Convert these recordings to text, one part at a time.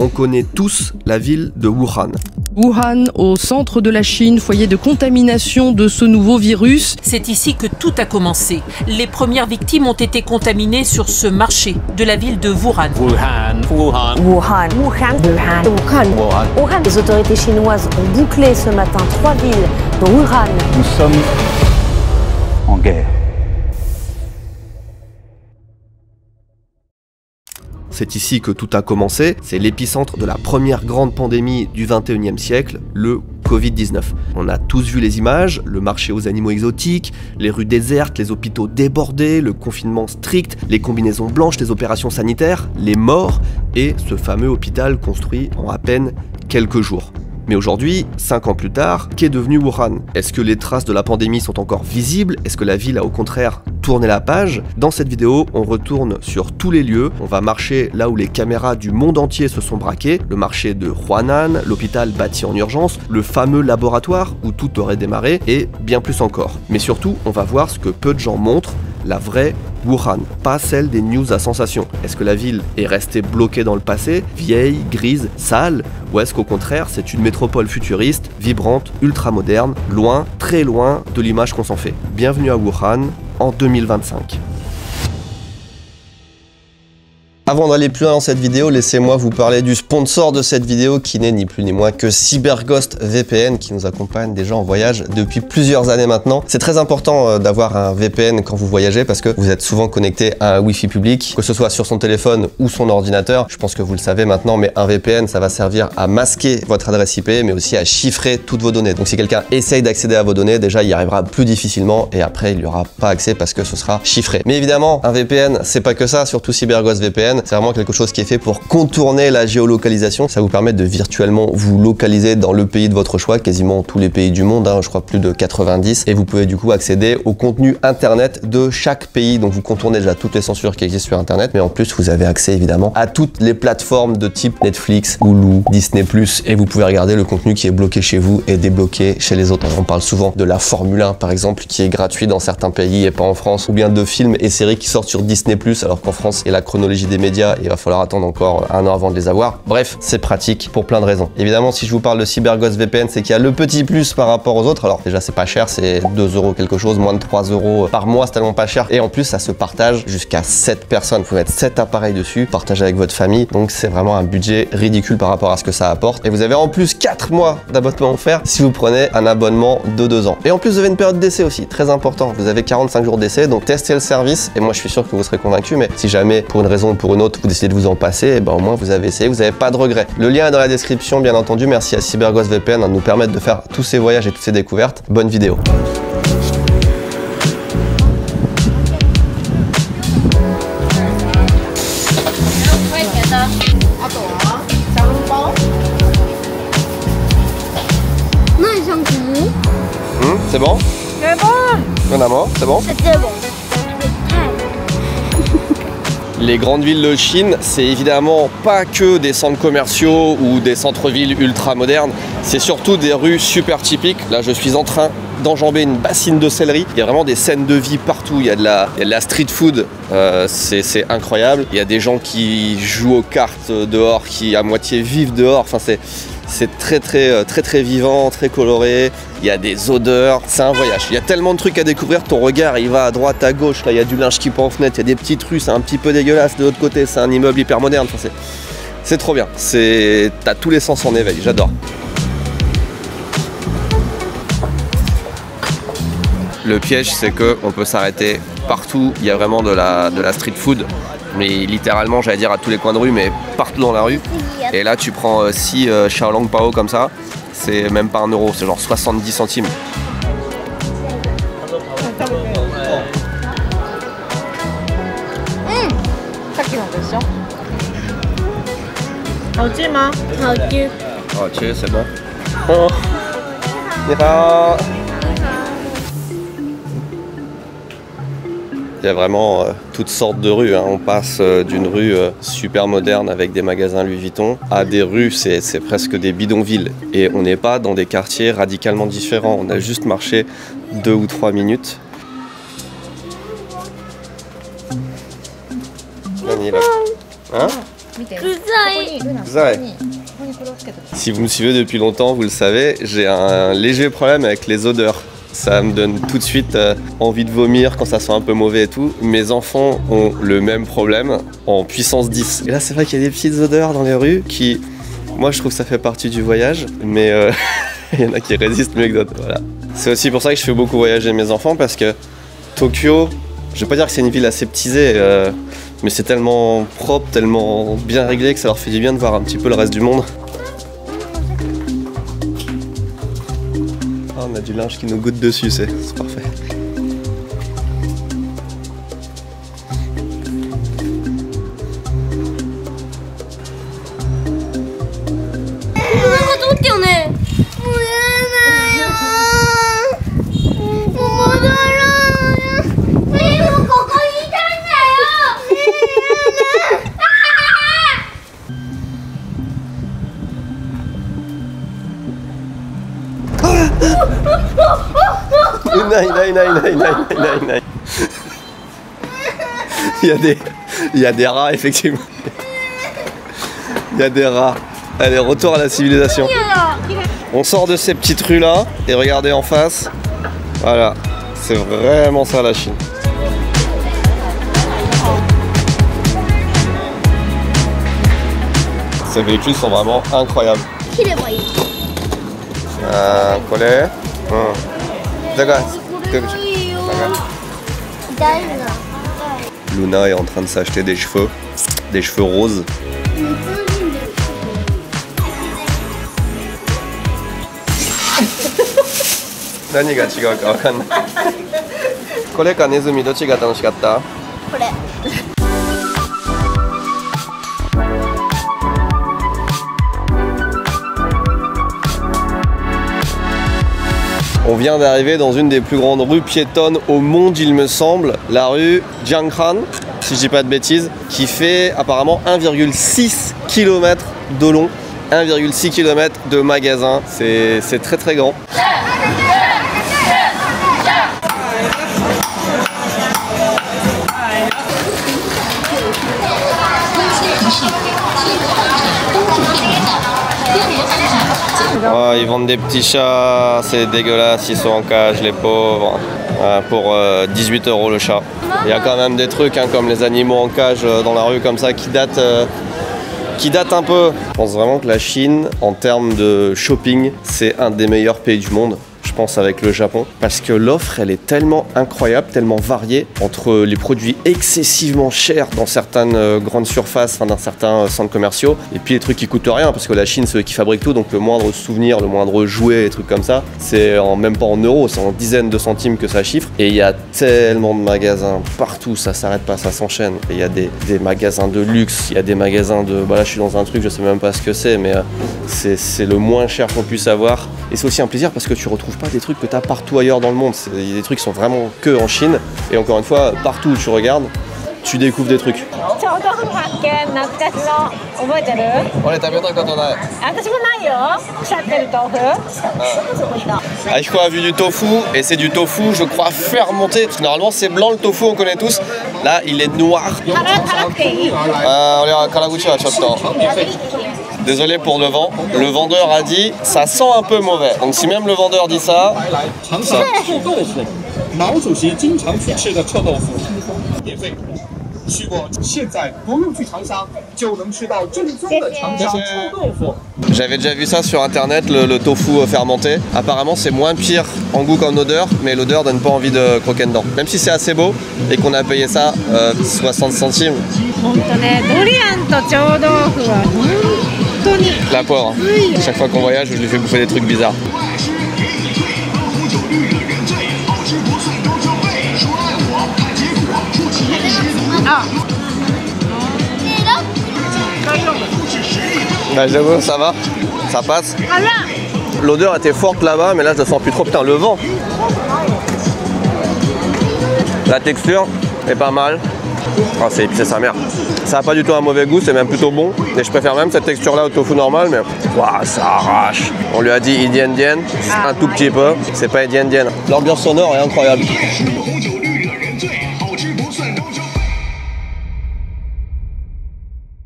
On connaît tous la ville de Wuhan. Wuhan, au centre de la Chine, foyer de contamination de ce nouveau virus. C'est ici que tout a commencé. Les premières victimes ont été contaminées sur ce marché de la ville de Wuhan. Wuhan. Les autorités chinoises ont bouclé ce matin 3 villes, dont Wuhan. Nous sommes en guerre. C'est ici que tout a commencé, c'est l'épicentre de la première grande pandémie du 21e siècle, le Covid-19. On a tous vu les images, le marché aux animaux exotiques, les rues désertes, les hôpitaux débordés, le confinement strict, les combinaisons blanches, les opérations sanitaires, les morts et ce fameux hôpital construit en à peine quelques jours. Mais aujourd'hui, 5 ans plus tard, qu'est devenu Wuhan? Est-ce que les traces de la pandémie sont encore visibles? Est-ce que la ville a au contraire tourné la page? Dans cette vidéo, on retourne sur tous les lieux, on va marcher là où les caméras du monde entier se sont braquées, le marché de Huanan, l'hôpital bâti en urgence, le fameux laboratoire où tout aurait démarré, et bien plus encore. Mais surtout, on va voir ce que peu de gens montrent, la vraie Wuhan, pas celle des news à sensation. Est-ce que la ville est restée bloquée dans le passé, vieille, grise, sale, ou est-ce qu'au contraire c'est une métropole futuriste, vibrante, ultra moderne, loin, très loin de l'image qu'on s'en fait? Bienvenue à Wuhan en 2025. Avant d'aller plus loin dans cette vidéo, laissez-moi vous parler du sponsor de cette vidéo qui n'est ni plus ni moins que CyberGhost VPN qui nous accompagne déjà en voyage depuis plusieurs années maintenant. C'est très important d'avoir un VPN quand vous voyagez parce que vous êtes souvent connecté à un Wi-Fi public, que ce soit sur son téléphone ou son ordinateur. Je pense que vous le savez maintenant, mais un VPN, ça va servir à masquer votre adresse IP, mais aussi à chiffrer toutes vos données. Donc si quelqu'un essaye d'accéder à vos données, déjà il y arrivera plus difficilement et après il n'y aura pas accès parce que ce sera chiffré. Mais évidemment, un VPN, c'est pas que ça, surtout CyberGhost VPN. C'est vraiment quelque chose qui est fait pour contourner la géolocalisation. Ça vous permet de virtuellement vous localiser dans le pays de votre choix, quasiment tous les pays du monde, je crois plus de 90. Et vous pouvez du coup accéder au contenu internet de chaque pays. Donc vous contournez déjà toutes les censures qui existent sur internet, mais en plus vous avez accès évidemment à toutes les plateformes de type Netflix, Hulu, Disney+, et vous pouvez regarder le contenu qui est bloqué chez vous et débloqué chez les autres. On parle souvent de la Formule 1 par exemple, qui est gratuit dans certains pays et pas en France, ou bien de films et séries qui sortent sur Disney+, alors qu'en France, il y a la chronologie des médias, il va falloir attendre encore 1 an avant de les avoir. Bref, c'est pratique pour plein de raisons. Évidemment, si je vous parle de CyberGhost VPN, c'est qu'il y a le petit plus par rapport aux autres. Alors déjà, c'est pas cher, c'est 2 € quelque chose, moins de 3 € par mois, c'est tellement pas cher. Et en plus, ça se partage jusqu'à 7 personnes. Vous pouvez mettre 7 appareils dessus, partager avec votre famille. Donc c'est vraiment un budget ridicule par rapport à ce que ça apporte. Et vous avez en plus 4 mois d'abonnement offert si vous prenez un abonnement de 2 ans. Et en plus, vous avez une période d'essai aussi, très important. Vous avez 45 jours d'essai, donc testez le service. Et moi, je suis sûr que vous serez convaincu. Mais si jamais, pour une raison ou pour une autre, vous décidez de vous en passer, et ben au moins vous avez essayé, vous n'avez pas de regrets. Le lien est dans la description, bien entendu. Merci à CyberGhost VPN de nous permettre de faire tous ces voyages et toutes ces découvertes. Bonne vidéo. C'est bon? C'est bon. On a mort, c'est bon? C'était bon. Les grandes villes de Chine, c'est évidemment pas que des centres commerciaux ou des centres-villes ultra modernes, c'est surtout des rues super typiques. Là, je suis en train d'enjamber une bassine de céleri. Il y a vraiment des scènes de vie partout. Il y a de la street food, c'est incroyable. Il y a des gens qui jouent aux cartes dehors, qui à moitié vivent dehors. Enfin, c'est très vivant, très coloré. Il y a des odeurs, c'est un voyage. Il y a tellement de trucs à découvrir, ton regard il va à droite, à gauche. Là, il y a du linge qui pend en fenêtre, il y a des petites rues, c'est un petit peu dégueulasse. De l'autre côté, c'est un immeuble hyper moderne. Enfin, c'est trop bien. T'as tous les sens en éveil, j'adore. Le piège, c'est qu'on peut s'arrêter partout. Il y a vraiment de la street food. Mais littéralement, j'allais dire à tous les coins de rue, mais partout dans la rue. Et là, tu prends 6 Xiaolong Pao comme ça, c'est même pas 1 €, c'est genre 70 centimes. Ok, c'est bon. Oh. Il y a vraiment toutes sortes de rues, On passe d'une rue super moderne avec des magasins Louis Vuitton à des rues, c'est presque des bidonvilles. Et on n'est pas dans des quartiers radicalement différents. On a juste marché 2 ou 3 minutes. Hein? Si vous me suivez depuis longtemps, vous le savez, j'ai un léger problème avec les odeurs. Ça me donne tout de suite envie de vomir quand ça sent un peu mauvais et tout. Mes enfants ont le même problème en puissance 10. Et là, c'est vrai qu'il y a des petites odeurs dans les rues qui... Moi, je trouve que ça fait partie du voyage, mais il y en a qui résistent mieux que d'autres. Voilà. C'est aussi pour ça que je fais beaucoup voyager mes enfants, parce que Tokyo, je vais pas dire que c'est une ville aseptisée, mais c'est tellement propre, tellement bien réglé que ça leur fait du bien de voir un petit peu le reste du monde. Oh, on a du linge qui nous goutte dessus, c'est parfait. Il y a des rats, effectivement. Il y a des rats. Allez, retour à la civilisation. On sort de ces petites rues là et regardez en face. Voilà, c'est vraiment ça la Chine. Ces véhicules sont vraiment incroyables. Collet. Luna est en train de s'acheter des cheveux roses. Nani ga chigau ka wakanai. Kore ka nezumi dochi ga tanoshikatta? Kore. On vient d'arriver dans une des plus grandes rues piétonnes au monde, il me semble, la rue Jianghan, si je dis pas de bêtises, qui fait apparemment 1,6 km de long, 1,6 km de magasins. C'est très très grand. Oh, ils vendent des petits chats, c'est dégueulasse, ils sont en cage, les pauvres. Pour 18 € le chat. Il y a quand même des trucs hein, comme les animaux en cage dans la rue comme ça qui datent un peu. Je pense vraiment que la Chine, en termes de shopping, c'est un des meilleurs pays du monde. Je pense avec le Japon, parce que l'offre elle est tellement incroyable, tellement variée, entre les produits excessivement chers dans certaines grandes surfaces, enfin dans certains centres commerciaux, et puis les trucs qui coûtent rien, parce que la Chine c'est eux qui fabriquent tout, donc le moindre souvenir, le moindre jouet, des trucs comme ça, c'est même pas en euros, c'est en dizaines de centimes que ça chiffre, et il y a tellement de magasins partout, ça s'arrête pas, ça s'enchaîne, et il y a des magasins de luxe, il y a des magasins de, bah là je suis dans un truc, je sais même pas ce que c'est, mais c'est le moins cher qu'on puisse avoir, et c'est aussi un plaisir parce que tu retrouves pas des trucs que tu as partout ailleurs dans le monde. Il y a des trucs qui sont vraiment que en Chine. Et encore une fois, partout où tu regardes, tu découvres des trucs. Aiko a vu du tofu et c'est du tofu, je crois, fermenté. Parce que normalement c'est blanc le tofu, on connaît tous. Là, il est noir. Désolé pour le vent. Le vendeur a dit ça sent un peu mauvais. Donc si même le vendeur dit ça. J'avais déjà vu ça sur internet, le tofu fermenté. Apparemment c'est moins pire en goût qu'en odeur, mais l'odeur donne pas envie de croquer dedans. Même si c'est assez beau et qu'on a payé ça 60 centimes. La poire, hein. Chaque fois qu'on voyage, je lui fais bouffer des trucs bizarres. Bah, j'avoue, ça va, ça passe. L'odeur était forte là-bas, mais là je la sens plus trop. Putain, le vent. La texture est pas mal. Oh, c'est épicé sa mère. Ça n'a pas du tout un mauvais goût, c'est même plutôt bon. Et je préfère même cette texture là au tofu normal, mais wow, ça arrache. On lui a dit indienne, un tout petit peu. C'est pas indienne. L'ambiance sonore est incroyable.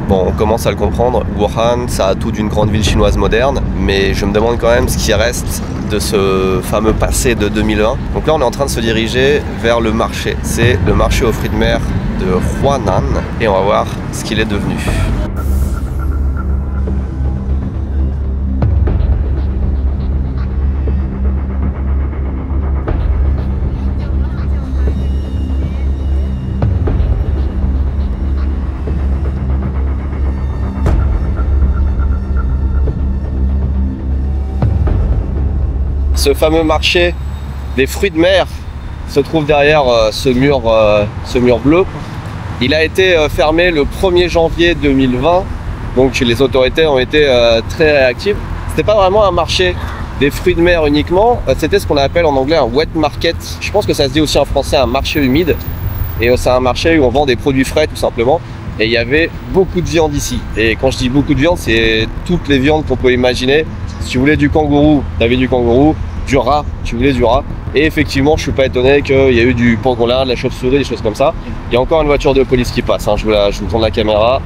Bon, commence à le comprendre. Wuhan, ça a tout d'une grande ville chinoise moderne, mais je me demande quand même ce qui reste de ce fameux passé de 2001. Donc là, on est en train de se diriger vers le marché. C'est le marché aux fruits de mer de Huanan, et on va voir ce qu'il est devenu. Ce fameux marché des fruits de mer se trouve derrière ce mur bleu. Il a été fermé le 1er janvier 2020, donc les autorités ont été très réactives. C'était pas vraiment un marché des fruits de mer uniquement, c'était ce qu'on appelle en anglais un wet market. Je pense que ça se dit aussi en français un marché humide. Et c'est un marché où on vend des produits frais tout simplement. Et il y avait beaucoup de viande ici. Et quand je dis beaucoup de viande, c'est toutes les viandes qu'on peut imaginer. Si tu voulais du kangourou, tu avais du kangourou. Du rat, tu voulais du rat. Et effectivement, je suis pas étonné qu'il y a eu du pangolin, de la chauve-souris, des choses comme ça. Il y a encore une voiture de police qui passe, hein. Je vous tourne la caméra.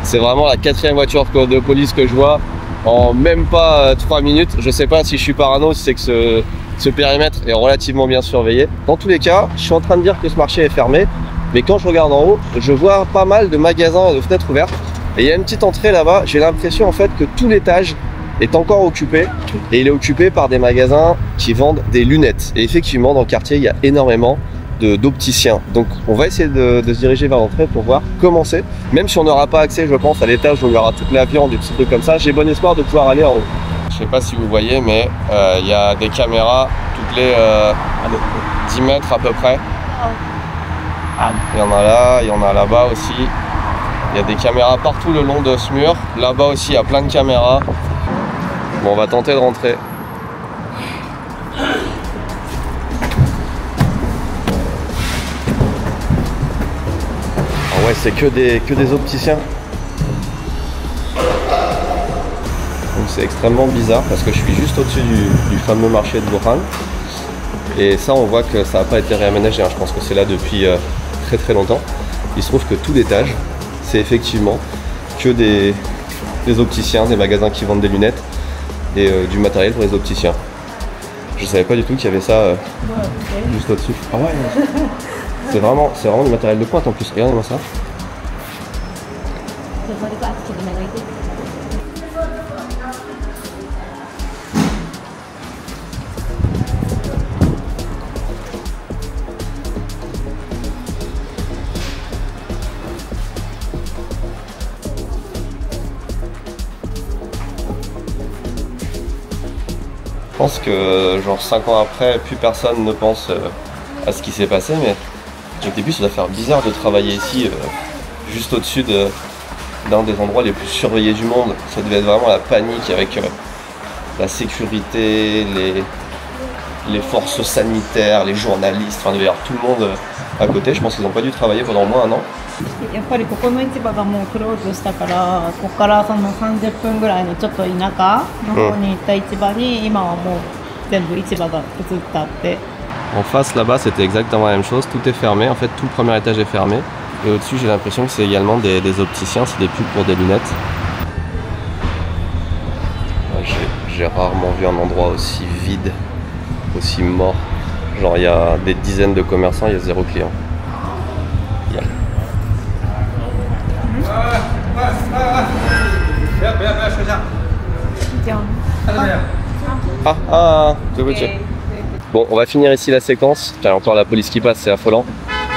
C'est vraiment la 4e voiture de police que je vois en même pas 3 minutes. Je sais pas si je suis parano, si c'est que ce périmètre est relativement bien surveillé. Dans tous les cas, je suis en train de dire que ce marché est fermé, mais quand je regarde en haut, je vois pas mal de magasins et de fenêtres ouvertes. Et il y a une petite entrée là-bas, j'ai l'impression en fait que tout l'étage est encore occupé, et il est occupé par des magasins qui vendent des lunettes. Et effectivement, dans le quartier, il y a énormément d'opticiens. Donc on va essayer de se diriger vers l'entrée pour voir comment c'est. Même si on n'aura pas accès, je pense, à l'étage où il y aura toute la viande, des petits trucs comme ça, j'ai bon espoir de pouvoir aller en haut. Je sais pas si vous voyez, mais il y a des caméras toutes les 10 mètres à peu près. Il y en a là, il y en a là-bas aussi. Il y a des caméras partout le long de ce mur. Là-bas aussi, il y a plein de caméras. Bon, on va tenter de rentrer. Ah ouais, c'est que des opticiens. Donc c'est extrêmement bizarre parce que je suis juste au-dessus du fameux marché de Wuhan. Et ça, on voit que ça n'a pas été réaménagé, hein. Je pense que c'est là depuis très très longtemps. Il se trouve que tout l'étage, c'est effectivement que des opticiens, des magasins qui vendent des lunettes et du matériel pour les opticiens. Je savais pas du tout qu'il y avait ça juste au-dessus. Ah ouais, c'est vraiment du matériel de pointe en plus. Regardez-moi ça. Je pense que genre 5 ans après, plus personne ne pense à ce qui s'est passé, mais au début ça doit faire bizarre de travailler ici, juste au-dessus d'un des endroits les plus surveillés du monde. Ça devait être vraiment la panique avec la sécurité, les forces sanitaires, les journalistes, enfin il devait y avoir tout le monde à côté. Je pense qu'ils n'ont pas dû travailler pendant au moins 1 an. やっぱりここの市場がもうクローズしたから、ここからその30分ぐらいのちょっと田舎の方に行った市場に今はもう全部市場が移ったって。En face là-bas, c'était exactement la même chose, tout est fermé, en fait tout le premier étage est fermé. Et au-dessus, j'ai l'impression que c'est également des opticiens, c'est des pubs pour des lunettes. J'ai rarement vu un endroit aussi vide, aussi mort. Genre il y a des dizaines de commerçants, il y a 0 client. Bon, on va finir ici la séquence. Il y a encore la police qui passe, c'est affolant.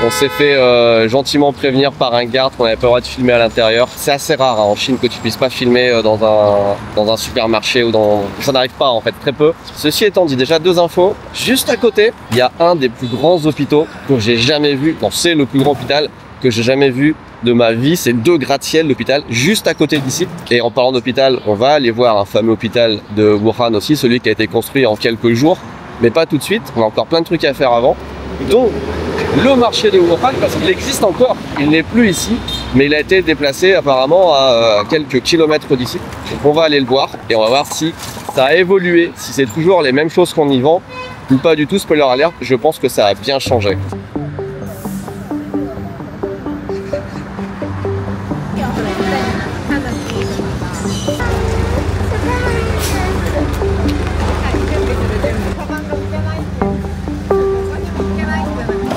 On s'est fait gentiment prévenir par un garde qu'on n'avait pas le droit de filmer à l'intérieur. C'est assez rare hein, en Chine que tu puisses pas filmer dans un supermarché ou dans... Ça n'arrive pas en fait, très peu. Ceci étant dit, déjà 2 infos. Juste à côté, il y a un des plus grands hôpitaux que j'ai jamais vu. Bon, c'est le plus grand hôpital que j'ai jamais vu de ma vie. C'est 2 gratte-ciel l'hôpital juste à côté d'ici. Et en parlant d'hôpital, on va aller voir un fameux hôpital de Wuhan aussi, celui qui a été construit en quelques jours. Mais pas tout de suite, on a encore plein de trucs à faire avant. Donc, le marché de Wuhan, parce qu'il existe encore, il n'est plus ici, mais il a été déplacé apparemment à quelques kilomètres d'ici. Donc on va aller le voir et on va voir si ça a évolué, si c'est toujours les mêmes choses qu'on y vend ou pas du tout. Spoiler alert, je pense que ça a bien changé.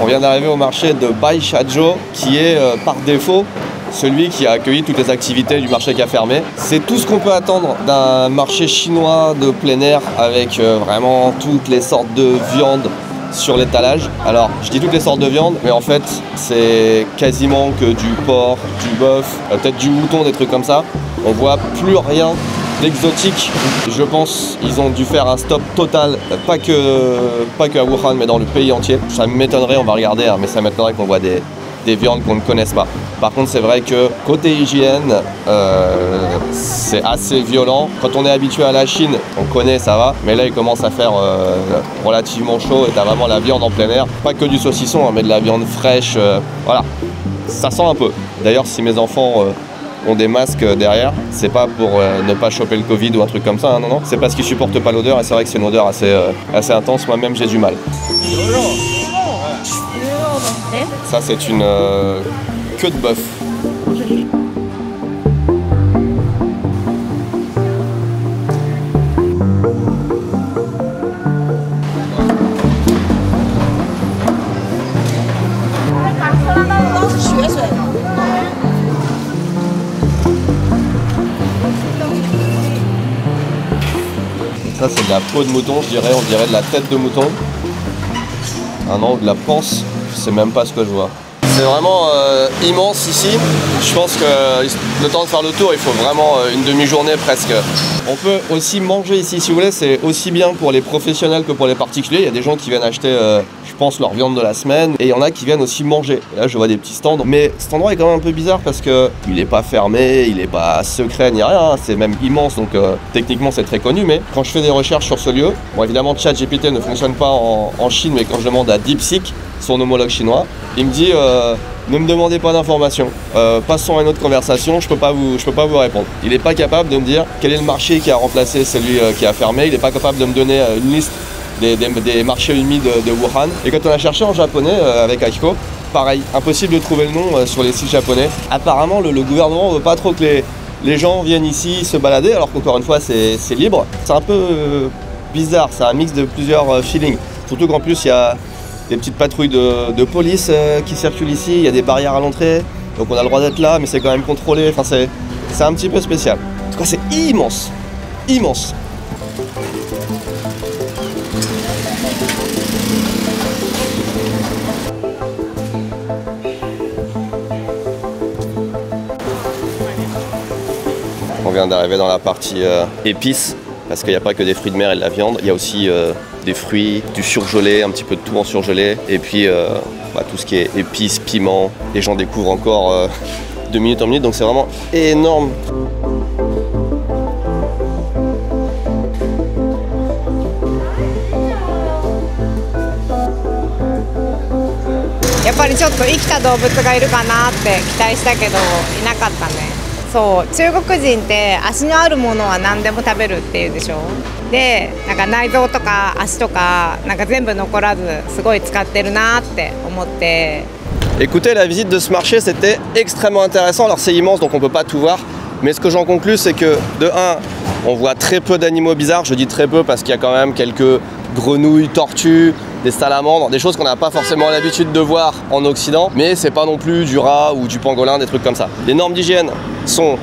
On vient d'arriver au marché de Baishajo, qui est par défaut celui qui a accueilli toutes les activités du marché qui a fermé. C'est tout ce qu'on peut attendre d'un marché chinois de plein air avec vraiment toutes les sortes de viandes sur l'étalage. Alors, je dis toutes les sortes de viandes, mais en fait, c'est quasiment que du porc, du bœuf, peut-être du mouton, des trucs comme ça. On voit plus rien d'exotique. Je pense qu'ils ont dû faire un stop total, pas que à Wuhan, mais dans le pays entier. Ça m'étonnerait, on va regarder, hein, mais ça m'étonnerait qu'on voit des viandes qu'on ne connaisse pas. Par contre, c'est vrai que côté hygiène, c'est assez violent. Quand on est habitué à la Chine, on connaît, ça va. Mais là, il commence à faire relativement chaud et t'as vraiment la viande en plein air. Pas que du saucisson, hein, mais de la viande fraîche. Voilà, ça sent un peu. D'ailleurs, si mes enfants ont des masques derrière, c'est pas pour ne pas choper le Covid ou un truc comme ça, hein, non, non. C'est parce qu'ils supportent pas l'odeur et c'est vrai que c'est une odeur assez intense. Moi-même, j'ai du mal. Ça, c'est une queue de bœuf. Ça, c'est de la peau de mouton, je dirais. On dirait de la tête de mouton. Un an de la panse. Je sais même pas ce que je vois. C'est vraiment immense ici. Je pense que le temps de faire le tour, il faut vraiment une demi-journée presque. On peut aussi manger ici, si vous voulez. C'est aussi bien pour les professionnels que pour les particuliers. Il y a des gens qui viennent acheter, je pense, leur viande de la semaine. Et il y en a qui viennent aussi manger. Et là, je vois des petits stands. Mais cet endroit est quand même un peu bizarre parce que il n'est pas fermé, il n'est pas secret ni rien. C'est même immense, donc techniquement, c'est très connu. Mais quand je fais des recherches sur ce lieu, bon, évidemment, ChatGPT ne fonctionne pas en Chine, mais quand je demande à DeepSeek, son homologue chinois, il me dit ne me demandez pas d'informations, passons à une autre conversation, je peux pas vous répondre. Il n'est pas capable de me dire quel est le marché qui a remplacé celui qui a fermé, il n'est pas capable de me donner une liste des marchés humides de Wuhan. Et quand on a cherché en japonais avec Akiko, pareil, impossible de trouver le nom sur les sites japonais. Apparemment le gouvernement ne veut pas trop que les gens viennent ici se balader, alors qu'encore une fois c'est libre. C'est un peu bizarre, c'est un mix de plusieurs feelings. Surtout qu'en plus il y a des petites patrouilles de police qui circulent ici, il y a des barrières à l'entrée, donc on a le droit d'être là, mais c'est quand même contrôlé, enfin c'est un petit peu spécial. En tout cas, c'est immense, immense. On vient d'arriver dans la partie épices, parce qu'il n'y a pas que des fruits de mer et de la viande, il y a aussi des fruits, du surgelé, un petit peu de tout en surgelé, et puis tout ce qui est épices, piments. Les gens découvrent encore de minute en minute, donc c'est vraiment énorme. やっぱりちょっと生きた動物がいるかなって期待したけどいなかったね。そう中国人って足のあるものは何でも食べるっていうでしょ。でなんか内臓とか足とかなんか全部残らずすごい使ってるなって思って。 Écoutez, la visite de ce marché, c'était extrêmement intéressant. Alors c'est immense, donc on peut pas tout voir. Mais ce que j'en conclus, c'est que de 1, on voit très peu d'animaux bizarres. Je dis très peu parce qu'il y a quand même quelques grenouilles, tortues, des salamandres, des choses qu'on n'a pas forcément l'habitude de voir en Occident. Mais c'est pas non plus du rat ou du pangolin, des trucs comme ça. Les normes d'hygiène sont,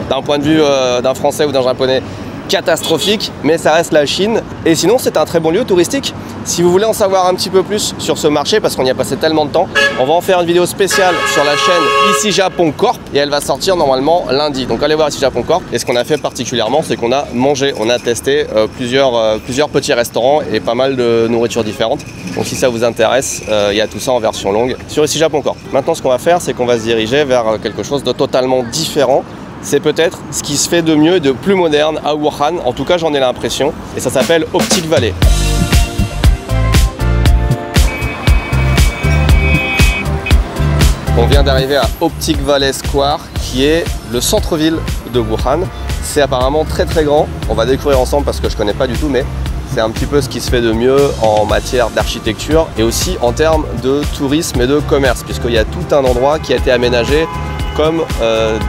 d'un point de vue d'un Français ou d'un Japonais, catastrophique, mais ça reste la Chine. Et sinon, c'est un très bon lieu touristique. Si vous voulez en savoir un petit peu plus sur ce marché, parce qu'on y a passé tellement de temps, on va en faire une vidéo spéciale sur la chaîne Ici Japon Corp, et elle va sortir normalement lundi. Donc allez voir Ici Japon Corp. Et ce qu'on a fait particulièrement, c'est qu'on a mangé, on a testé plusieurs petits restaurants et pas mal de nourriture différente. Donc si ça vous intéresse, il y a tout ça en version longue sur Ici Japon Corp. Maintenant, ce qu'on va faire, c'est qu'on va se diriger vers quelque chose de totalement différent. C'est peut-être ce qui se fait de mieux et de plus moderne à Wuhan. En tout cas, j'en ai l'impression. Et ça s'appelle Optic Valley. On vient d'arriver à Optic Valley Square, qui est le centre-ville de Wuhan. C'est apparemment très très grand. On va découvrir ensemble parce que je connais pas du tout, mais c'est un petit peu ce qui se fait de mieux en matière d'architecture et aussi en termes de tourisme et de commerce, puisqu'il y a tout un endroit qui a été aménagé comme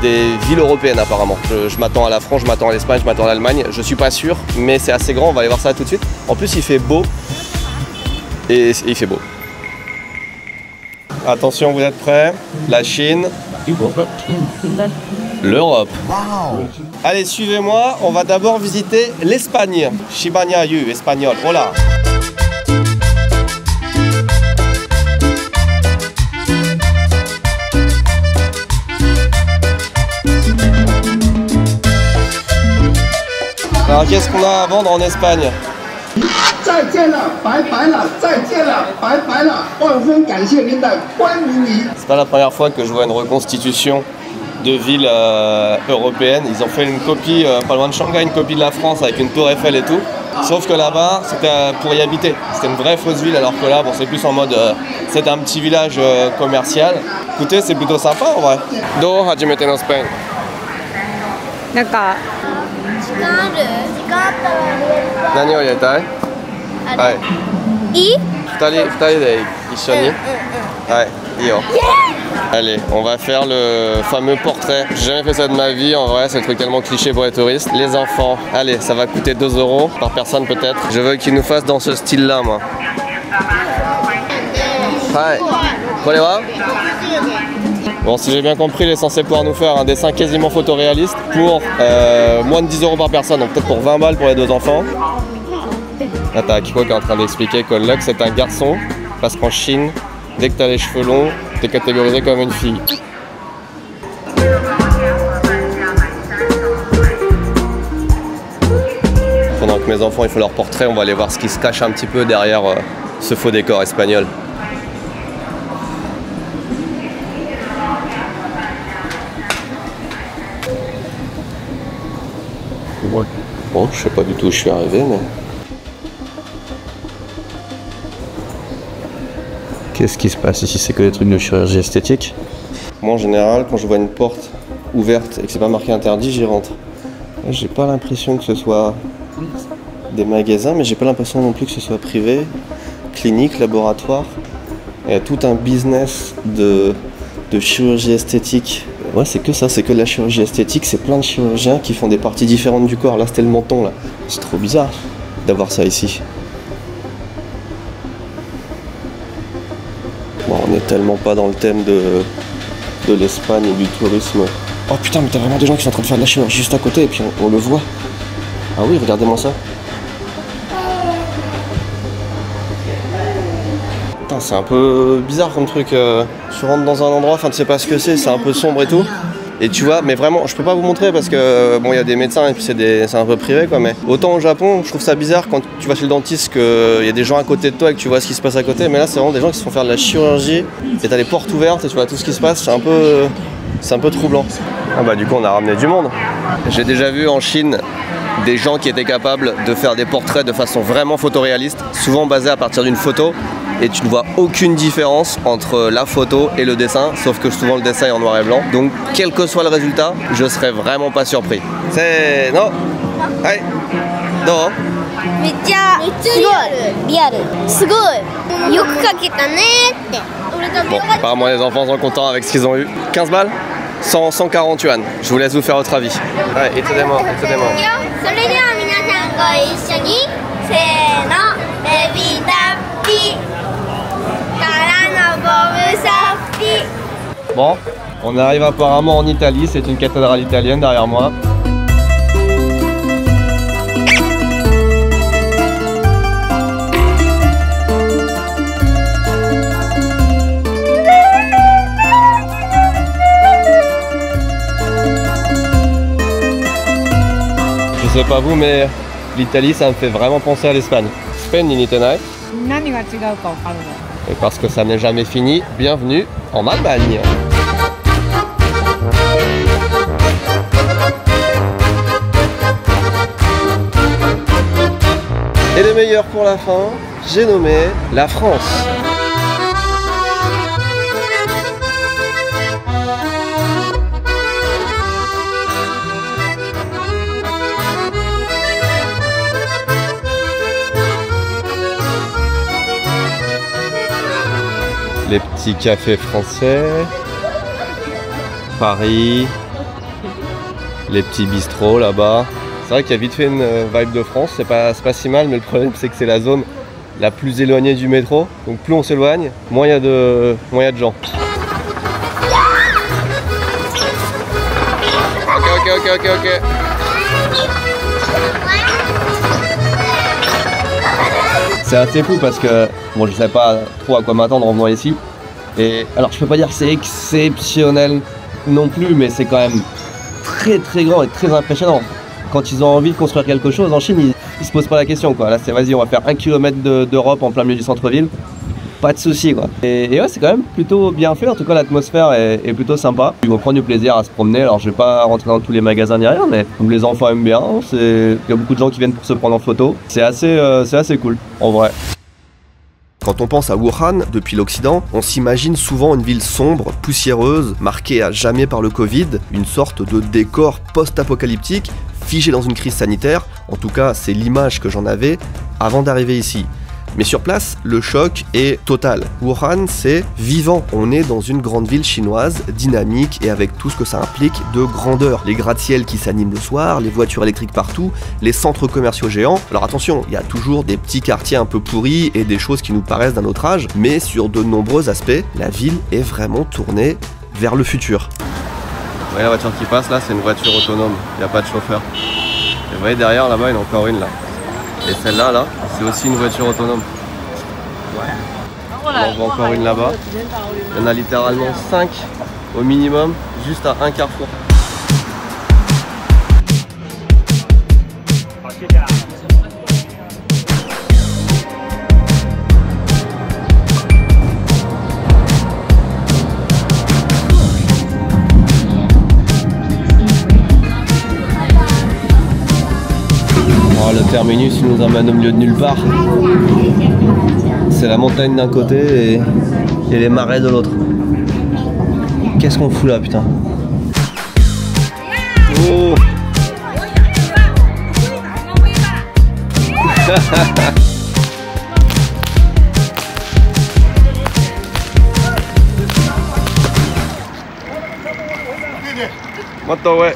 des villes européennes apparemment. Je m'attends à la France, je m'attends à l'Espagne, je m'attends à l'Allemagne. Je suis pas sûr, mais c'est assez grand, on va aller voir ça tout de suite. En plus, il fait beau. Et il fait beau. Attention, vous êtes prêts? La Chine. L'Europe. Allez, suivez-moi. On va d'abord visiter l'Espagne. Chibanayu, espagnol. Voilà. Alors, qu'est-ce qu'on a à vendre en Espagne? C'est pas la première fois que je vois une reconstitution de ville européenne. Ils ont fait une copie, pas loin de Shanghai, une copie de la France avec une tour Eiffel et tout. Sauf que là-bas, c'était pour y habiter. C'était une vraie fausse ville, alors que là, bon, c'est plus en mode, c'est un petit village commercial. Écoutez, c'est plutôt sympa en vrai. Do hajimete no Spain. なんか何を入れたい？はいいい？二人で一緒に？はい、いいよ。Allez, on va faire le fameux portrait. J'ai jamais fait ça de ma vie, en vrai, c'est un truc tellement cliché pour les touristes. Les enfants, allez, ça va coûter 2 € par personne peut-être. Je veux qu'ils nous fassent dans ce style-là, moi. Hi. Konnichiwa. Bon, si j'ai bien compris, il est censé pouvoir nous faire un dessin quasiment photoréaliste pour moins de 10 € par personne, donc peut-être pour 20 balles pour les 2 enfants. Là, t'as Akiko qui est en train d'expliquer que Lux c'est un garçon, parce qu'en Chine, dès que t'as les cheveux longs, t'es catégorisé comme une fille. Pendant que mes enfants ils font leur portrait, on va aller voir ce qui se cache un petit peu derrière ce faux décor espagnol. Bon, je sais pas du tout où je suis arrivé, mais... Qu'est-ce qui se passe ici? C'est que des trucs de chirurgie esthétique? Moi, en général, quand je vois une porte ouverte et que c'est pas marqué interdit, j'y rentre. J'ai pas l'impression que ce soit des magasins, mais j'ai pas l'impression non plus que ce soit privé, clinique, laboratoire. Il y a tout un business de chirurgie esthétique. Ouais, c'est que ça, c'est que de la chirurgie esthétique, c'est plein de chirurgiens qui font des parties différentes du corps. Là, c'était le menton, là. C'est trop bizarre d'avoir ça ici. Bon, on est tellement pas dans le thème de l'Espagne et du tourisme. Oh putain, mais t'as vraiment des gens qui sont en train de faire de la chirurgie juste à côté et puis on le voit. Ah oui, regardez-moi ça. Putain, c'est un peu bizarre comme truc. Tu rentres dans un endroit, enfin tu sais pas ce que c'est un peu sombre et tout. Et tu vois, mais vraiment, je peux pas vous montrer parce que bon, il y a des médecins et puis c'est un peu privé quoi. Mais autant au Japon, je trouve ça bizarre quand tu vas chez le dentiste qu'il y a des gens à côté de toi et que tu vois ce qui se passe à côté. Mais là, c'est vraiment des gens qui se font faire de la chirurgie et t'as les portes ouvertes et tu vois tout ce qui se passe. C'est un peu troublant. Ah bah du coup, on a ramené du monde. J'ai déjà vu en Chine des gens qui étaient capables de faire des portraits de façon vraiment photoréaliste, souvent basés à partir d'une photo. Et tu ne vois aucune différence entre la photo et le dessin, sauf que souvent le dessin est en noir et blanc. Donc quel que soit le résultat, je serais vraiment pas surpris. C'est... non. Hey. Non. Bon, apparemment les enfants sont contents avec ce qu'ils ont eu. 15 balles 140 yuan. Je vous laisse vous faire votre avis. Ouais, et tout des morts, et tout des morts. Bon, on arrive apparemment en Italie, c'est une cathédrale italienne derrière moi. Je sais pas vous, mais l'Italie ça me fait vraiment penser à l'Espagne. Spain ni nitenai. Et parce que ça n'est jamais fini, bienvenue en Allemagne. Et le meilleur pour la fin, j'ai nommé la France. Les petits cafés français. Paris, les petits bistrots là-bas. C'est vrai qu'il y a vite fait une vibe de France, c'est pas si mal, mais le problème c'est que c'est la zone la plus éloignée du métro. Donc plus on s'éloigne, moins il y a de gens. Ok. C'est assez fou parce que bon, je sais pas trop à quoi m'attendre en venant ici. Et alors je peux pas dire que c'est exceptionnel non plus, mais c'est quand même très grand et très impressionnant. Quand ils ont envie de construire quelque chose en Chine, ils se posent pas la question quoi. Là c'est vas-y, on va faire 1 km d'Europe en plein milieu du centre-ville. Pas de soucis quoi. Et ouais, c'est quand même plutôt bien fait, en tout cas l'atmosphère est plutôt sympa. Ils vont prendre du plaisir à se promener, alors je vais pas rentrer dans tous les magasins ni rien, mais les enfants aiment bien, il y a beaucoup de gens qui viennent pour se prendre en photo. C'est assez cool en vrai. Quand on pense à Wuhan, depuis l'Occident, on s'imagine souvent une ville sombre, poussiéreuse, marquée à jamais par le Covid, une sorte de décor post-apocalyptique, figé dans une crise sanitaire. En tout cas, c'est l'image que j'en avais avant d'arriver ici. Mais sur place, le choc est total. Wuhan, c'est vivant. On est dans une grande ville chinoise, dynamique et avec tout ce que ça implique de grandeur. Les gratte-ciel qui s'animent le soir, les voitures électriques partout, les centres commerciaux géants. Alors attention, il y a toujours des petits quartiers un peu pourris et des choses qui nous paraissent d'un autre âge, mais sur de nombreux aspects, la ville est vraiment tournée vers le futur. Vous voyez la voiture qui passe là, c'est une voiture autonome, il n'y a pas de chauffeur. Et vous voyez derrière là-bas, il y en a encore une là. Et celle-là, là, c'est aussi une voiture autonome. On en voit encore une là-bas. Il y en a littéralement 5 au minimum, juste à un carrefour. Le terminus nous emmène au milieu de nulle part. C'est la montagne d'un côté et les marais de l'autre. Qu'est-ce qu'on fout là, putain? Oh. Moto, ouais.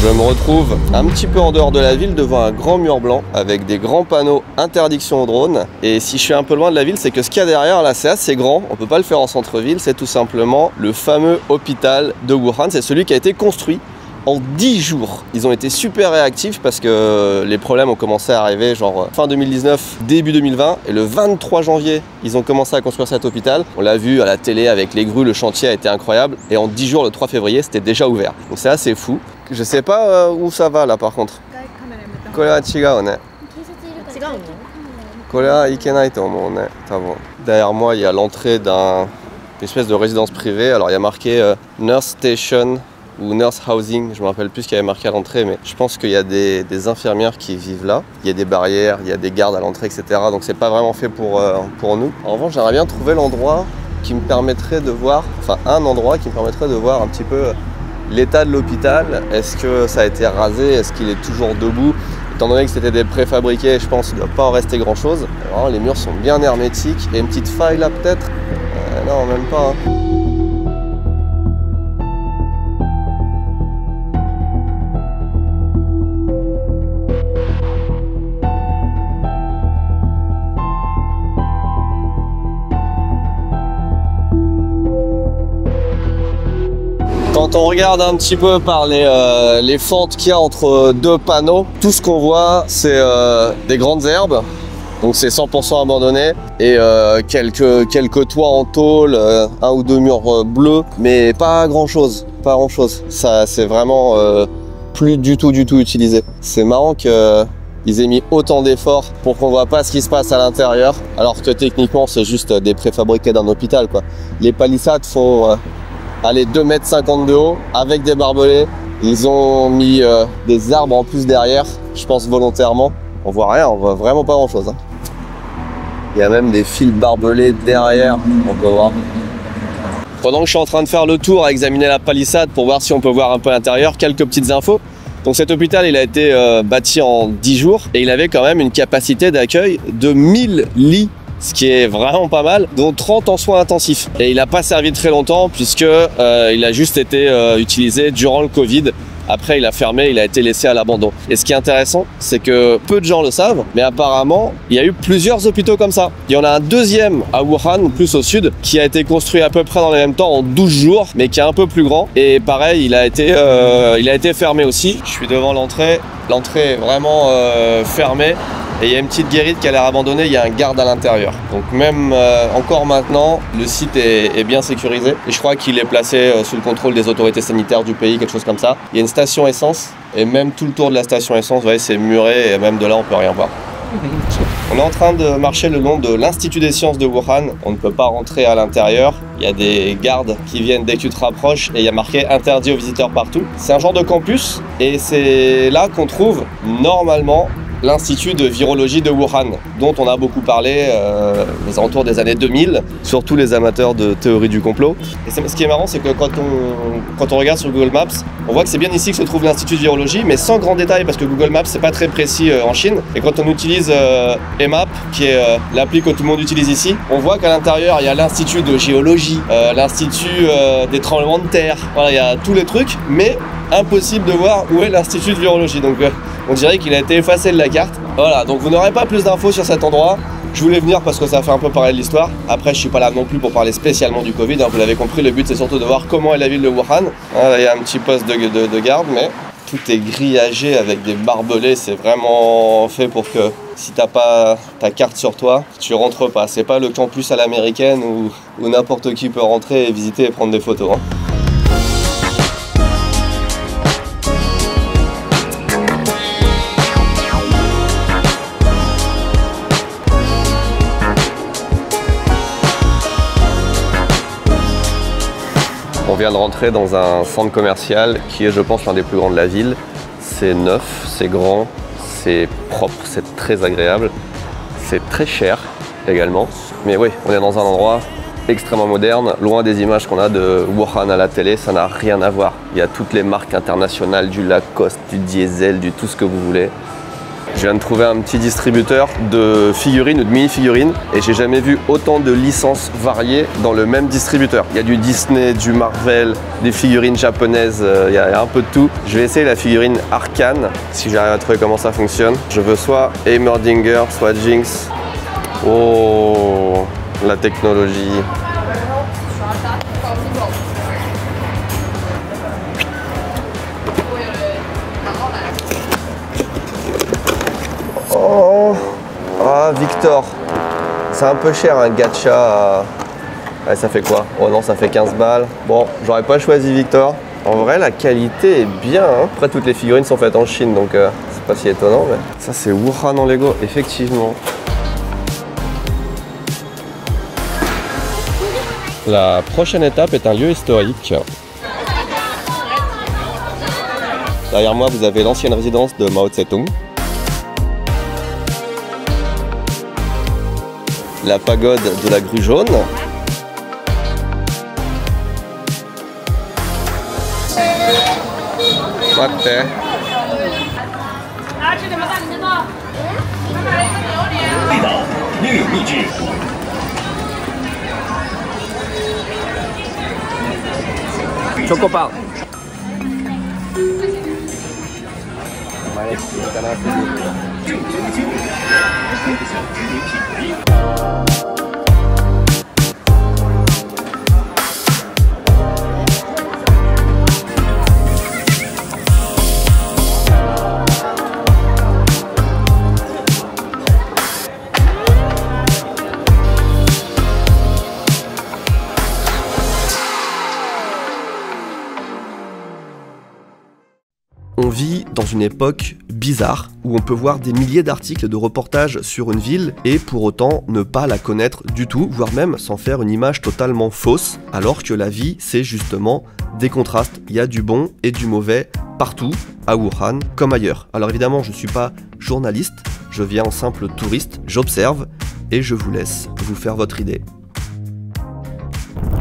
Je me retrouve un petit peu en dehors de la ville devant un grand mur blanc avec des grands panneaux interdiction aux drones. Et si je suis un peu loin de la ville, c'est que ce qu'il y a derrière là, c'est assez grand. On peut pas le faire en centre-ville, c'est tout simplement le fameux hôpital de Wuhan. C'est celui qui a été construit en 10 jours. Ils ont été super réactifs parce que les problèmes ont commencé à arriver genre fin 2019, début 2020. Et le 23 janvier, ils ont commencé à construire cet hôpital. On l'a vu à la télé avec les grues, le chantier a été incroyable. Et en 10 jours, le 3 février, c'était déjà ouvert. Donc c'est assez fou. Je sais pas où ça va là par contre. Derrière moi, il y a l'entrée d'une espèce de résidence privée. Alors il y a marqué Nurse Station ou Nurse Housing, je me rappelle plus ce qu'il y avait marqué à l'entrée, mais je pense qu'il y a des infirmières qui vivent là. Il y a des barrières, il y a des gardes à l'entrée, etc. Donc c'est pas vraiment fait pour nous. En revanche, j'aimerais bien trouver l'endroit qui me permettrait de voir, enfin un endroit qui me permettrait de voir un petit peu l'état de l'hôpital. Est-ce que ça a été rasé? Est-ce qu'il est toujours debout? Étant donné que c'était des préfabriqués, je pense qu'il ne doit pas en rester grand chose. Alors, les murs sont bien hermétiques. Il y a une petite faille là peut-être? Non, même pas. Hein. Quand on regarde un petit peu par les fentes qu'il y a entre deux panneaux, tout ce qu'on voit c'est des grandes herbes, donc c'est 100% abandonné, et quelques toits en tôle, un ou deux murs bleus, mais pas grand chose, Ça c'est vraiment plus du tout utilisé. C'est marrant qu'ils aient mis autant d'efforts pour qu'on voit pas ce qui se passe à l'intérieur, alors que techniquement c'est juste des préfabriqués d'un hôpital quoi. Les palissades font allez, 2,50 m de haut avec des barbelés. Ils ont mis des arbres en plus derrière, je pense volontairement. On voit rien, on voit vraiment pas grand chose. Hein. Il y a même des fils barbelés derrière, on peut voir. Pendant que je suis en train de faire le tour à examiner la palissade pour voir si on peut voir un peu l'intérieur, quelques petites infos. Donc cet hôpital, il a été bâti en 10 jours et il avait quand même une capacité d'accueil de 1000 lits, ce qui est vraiment pas mal, dont 30 en soins intensifs. Et il n'a pas servi très longtemps puisque il a juste été utilisé durant le Covid. Après, il a fermé, il a été laissé à l'abandon. Et ce qui est intéressant, c'est que peu de gens le savent, mais apparemment, il y a eu plusieurs hôpitaux comme ça. Il y en a un deuxième à Wuhan, plus au sud, qui a été construit à peu près dans le même temps en 12 jours, mais qui est un peu plus grand. Et pareil, il a été fermé aussi. Je suis devant l'entrée. L'entrée est vraiment fermée. Et il y a une petite guérite qui a l'air abandonnée, il y a un garde à l'intérieur. Donc même encore maintenant, le site est bien sécurisé. Et je crois qu'il est placé sous le contrôle des autorités sanitaires du pays, quelque chose comme ça. Il y a une station essence, et même tout le tour de la station essence, vous voyez, c'est muré, et même de là, on peut rien voir. On est en train de marcher le long de l'Institut des sciences de Wuhan. On ne peut pas rentrer à l'intérieur. Il y a des gardes qui viennent dès que tu te rapproches et il y a marqué « Interdit aux visiteurs partout ». C'est un genre de campus et c'est là qu'on trouve normalement l'Institut de virologie de Wuhan, dont on a beaucoup parlé aux alentours des années 2000, surtout les amateurs de théorie du complot. Et ce qui est marrant, c'est que quand on regarde sur Google Maps, on voit que c'est bien ici que se trouve l'Institut de virologie, mais sans grand détail, parce que Google Maps, c'est pas très précis en Chine. Et quand on utilise EMAP, qui est l'appli que tout le monde utilise ici, on voit qu'à l'intérieur, il y a l'Institut de géologie, l'Institut des tremblements de terre, voilà, il y a tous les trucs, mais impossible de voir où est l'Institut de virologie. Donc on dirait qu'il a été effacé de la carte. Voilà, donc vous n'aurez pas plus d'infos sur cet endroit. Je voulais venir parce que ça fait un peu parler de l'histoire. Après, je suis pas là non plus pour parler spécialement du Covid, hein. Vous l'avez compris, le but c'est surtout de voir comment est la ville de Wuhan. Il y a un petit poste de garde, mais tout est grillagé avec des barbelés. C'est vraiment fait pour que si t'as pas ta carte sur toi, tu rentres pas. C'est pas le campus à l'américaine où n'importe qui peut rentrer et visiter et prendre des photos, hein. On vient de rentrer dans un centre commercial qui est, je pense, l'un des plus grands de la ville. C'est neuf, c'est grand, c'est propre, c'est très agréable. C'est très cher également. Mais oui, on est dans un endroit extrêmement moderne, loin des images qu'on a de Wuhan à la télé, ça n'a rien à voir. Il y a toutes les marques internationales, du Lacoste, du Diesel, du tout ce que vous voulez. Je viens de trouver un petit distributeur de figurines ou de mini-figurines et j'ai jamais vu autant de licences variées dans le même distributeur. Il y a du Disney, du Marvel, des figurines japonaises, il y a un peu de tout. Je vais essayer la figurine Arcane, si j'arrive à trouver comment ça fonctionne. Je veux soit Heimerdinger, soit Jinx. Oh, la technologie. Oh, ah, Victor. C'est un peu cher un gacha. Ouais, ça fait quoi? Oh non, ça fait 15 balles. Bon, j'aurais pas choisi Victor. En vrai, la qualité est bien, hein. Après, toutes les figurines sont faites en Chine, donc c'est pas si étonnant. Mais... ça, c'est Wuhan en Lego, effectivement. La prochaine étape est un lieu historique. Derrière moi, vous avez l'ancienne résidence de Mao Tse-tung. La pagode de la grue jaune. Chocobar. On vit dans une époque bizarre où on peut voir des milliers d'articles de reportages sur une ville et pour autant ne pas la connaître du tout, voire même s'en faire une image totalement fausse, alors que la vie c'est justement des contrastes. Il y a du bon et du mauvais partout, à Wuhan comme ailleurs. Alors évidemment je ne suis pas journaliste, je viens en simple touriste, j'observe et je vous laisse vous faire votre idée.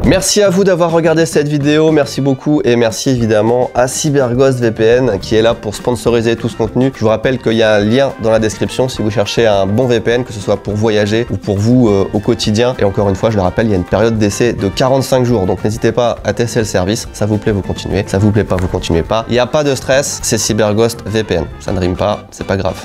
Merci à vous d'avoir regardé cette vidéo, merci beaucoup et merci évidemment à CyberGhost VPN qui est là pour sponsoriser tout ce contenu. Je vous rappelle qu'il y a un lien dans la description si vous cherchez un bon VPN, que ce soit pour voyager ou pour vous au quotidien. Et encore une fois, je le rappelle, il y a une période d'essai de 45 jours, donc n'hésitez pas à tester le service. Ça vous plaît, vous continuez. Ça vous plaît pas, vous continuez pas. Il n'y a pas de stress, c'est CyberGhost VPN. Ça ne rime pas, c'est pas grave.